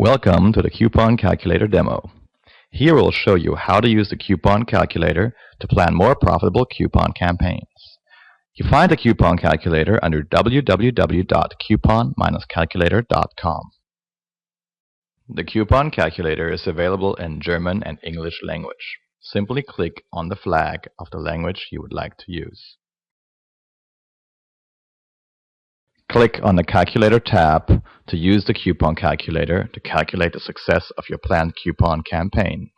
Welcome to the Coupon Calculator demo. Here we'll show you how to use the Coupon Calculator to plan more profitable coupon campaigns. You find the Coupon Calculator under www.coupon-calculator.com. The Coupon Calculator is available in German and English language. Simply click on the flag of the language you would like to use. Click on the Calculator tab to use the Coupon Calculator to calculate the success of your planned coupon campaign.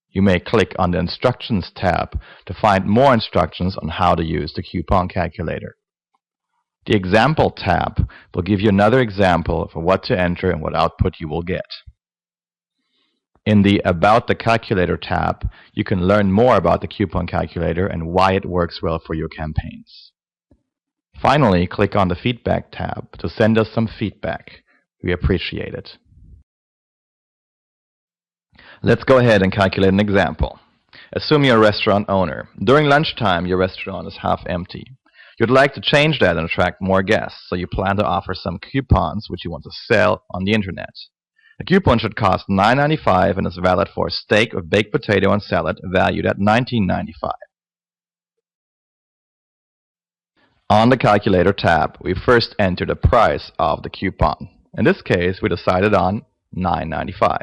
You may click on the Instructions tab to find more instructions on how to use the Coupon Calculator. The Example tab will give you another example for what to enter and what output you will get. In the About the Calculator tab, you can learn more about the Coupon Calculator and why it works well for your campaigns. Finally, click on the Feedback tab to send us some feedback. We appreciate it. Let's go ahead and calculate an example. Assume you're a restaurant owner. During lunchtime, your restaurant is half empty. You'd like to change that and attract more guests, so you plan to offer some coupons which you want to sell on the internet. A coupon should cost $9.95 and is valid for a steak with baked potato and salad valued at $19.95. On the Calculator tab, we first enter the price of the coupon. In this case, we decided on $9.95.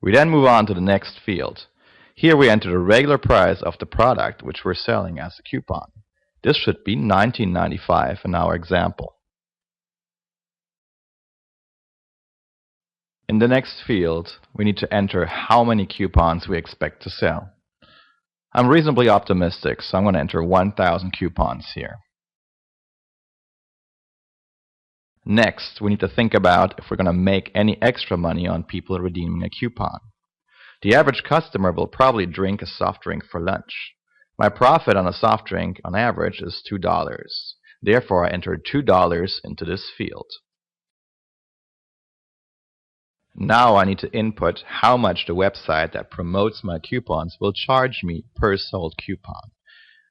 We then move on to the next field. Here we enter the regular price of the product which we're selling as a coupon. This should be $19.95 in our example. In the next field, we need to enter how many coupons we expect to sell. I'm reasonably optimistic, so I'm going to enter 1,000 coupons here. Next, we need to think about if we're going to make any extra money on people redeeming a coupon. The average customer will probably drink a soft drink for lunch. My profit on a soft drink on average is $2. Therefore, I entered $2 into this field. Now I need to input how much the website that promotes my coupons will charge me per sold coupon.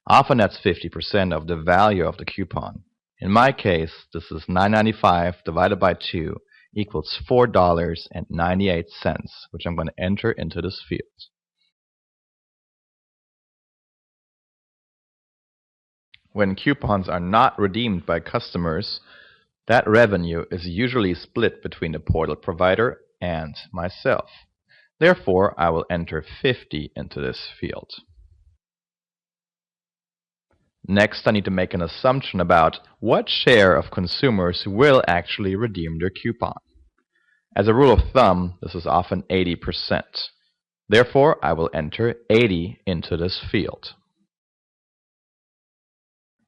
Often that's 50% of the value of the coupon. In my case, this is $9.95 divided by 2 equals $4.98, which I'm going to enter into this field. When coupons are not redeemed by customers, that revenue is usually split between the portal provider and myself. Therefore, I will enter 50 into this field. Next, I need to make an assumption about what share of consumers will actually redeem their coupon. As a rule of thumb, this is often 80%. Therefore, I will enter 80 into this field.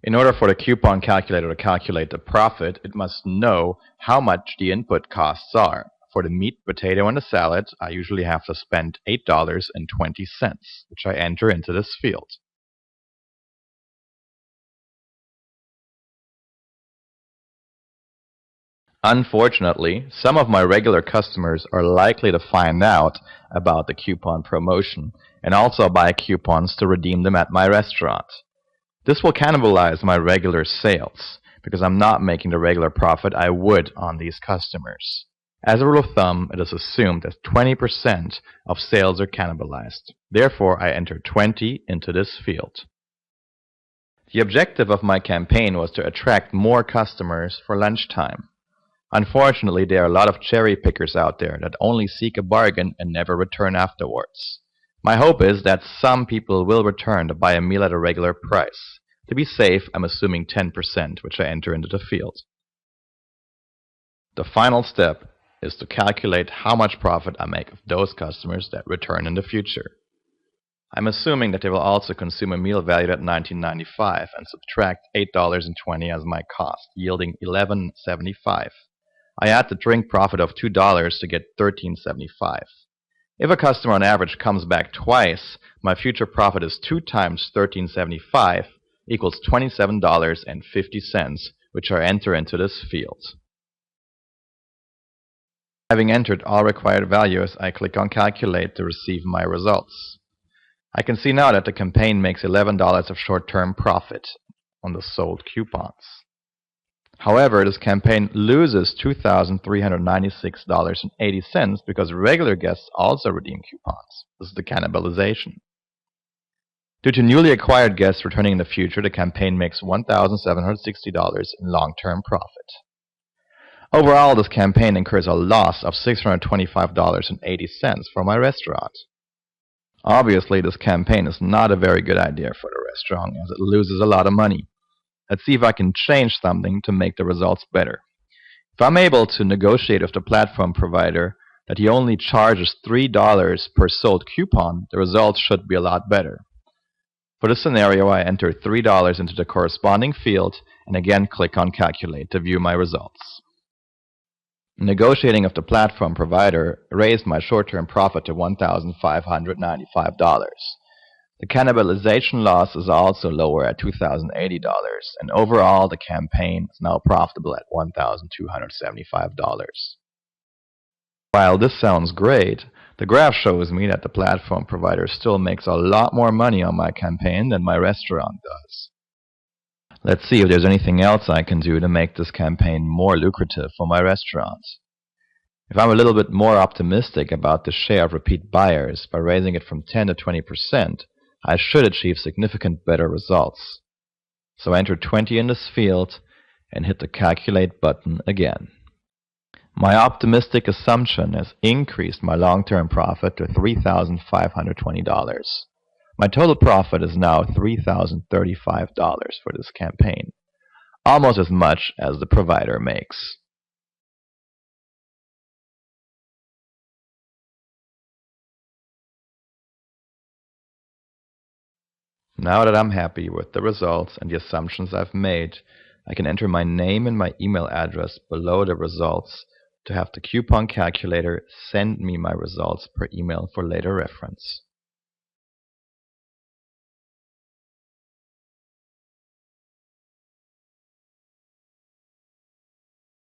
In order for the Coupon Calculator to calculate the profit, it must know how much the input costs are. For the meat, potato, and the salad, I usually have to spend $8.20, which I enter into this field. Unfortunately, some of my regular customers are likely to find out about the coupon promotion and also buy coupons to redeem them at my restaurant. This will cannibalize my regular sales because I'm not making the regular profit I would on these customers. As a rule of thumb, it is assumed that 20% of sales are cannibalized. Therefore, I enter 20 into this field. The objective of my campaign was to attract more customers for lunchtime. Unfortunately, there are a lot of cherry pickers out there that only seek a bargain and never return afterwards. My hope is that some people will return to buy a meal at a regular price. To be safe, I'm assuming 10%, which I enter into the field. The final step is to calculate how much profit I make of those customers that return in the future. I'm assuming that they will also consume a meal valued at $19.95 and subtract $8.20 as my cost, yielding $11.75. I add the drink profit of $2 to get $13.75. If a customer on average comes back twice, my future profit is 2 times $13.75 equals $27.50, which I enter into this field. Having entered all required values, I click on Calculate to receive my results. I can see now that the campaign makes $11 of short-term profit on the sold coupons. However, this campaign loses $2,396.80 because regular guests also redeem coupons. This is the cannibalization. Due to newly acquired guests returning in the future, the campaign makes $1,760 in long-term profit. Overall, this campaign incurs a loss of $625.80 for my restaurant. Obviously, this campaign is not a very good idea for the restaurant as it loses a lot of money. Let's see if I can change something to make the results better. If I'm able to negotiate with the platform provider that he only charges $3 per sold coupon, the results should be a lot better. For this scenario, I enter $3 into the corresponding field and again click on Calculate to view my results. Negotiating with the platform provider raised my short-term profit to $1,595. The cannibalization loss is also lower at $2,080, and overall the campaign is now profitable at $1,275. While this sounds great, the graph shows me that the platform provider still makes a lot more money on my campaign than my restaurant does. Let's see if there's anything else I can do to make this campaign more lucrative for my restaurant. If I'm a little bit more optimistic about the share of repeat buyers by raising it from 10 to 20%, I should achieve significant better results. So enter 20 in this field and hit the Calculate button again. My optimistic assumption has increased my long-term profit to $3,520. My total profit is now $3,035 for this campaign, almost as much as the provider makes. Now that I'm happy with the results and the assumptions I've made, I can enter my name and my email address below the results to have the coupon calculator send me my results per email for later reference.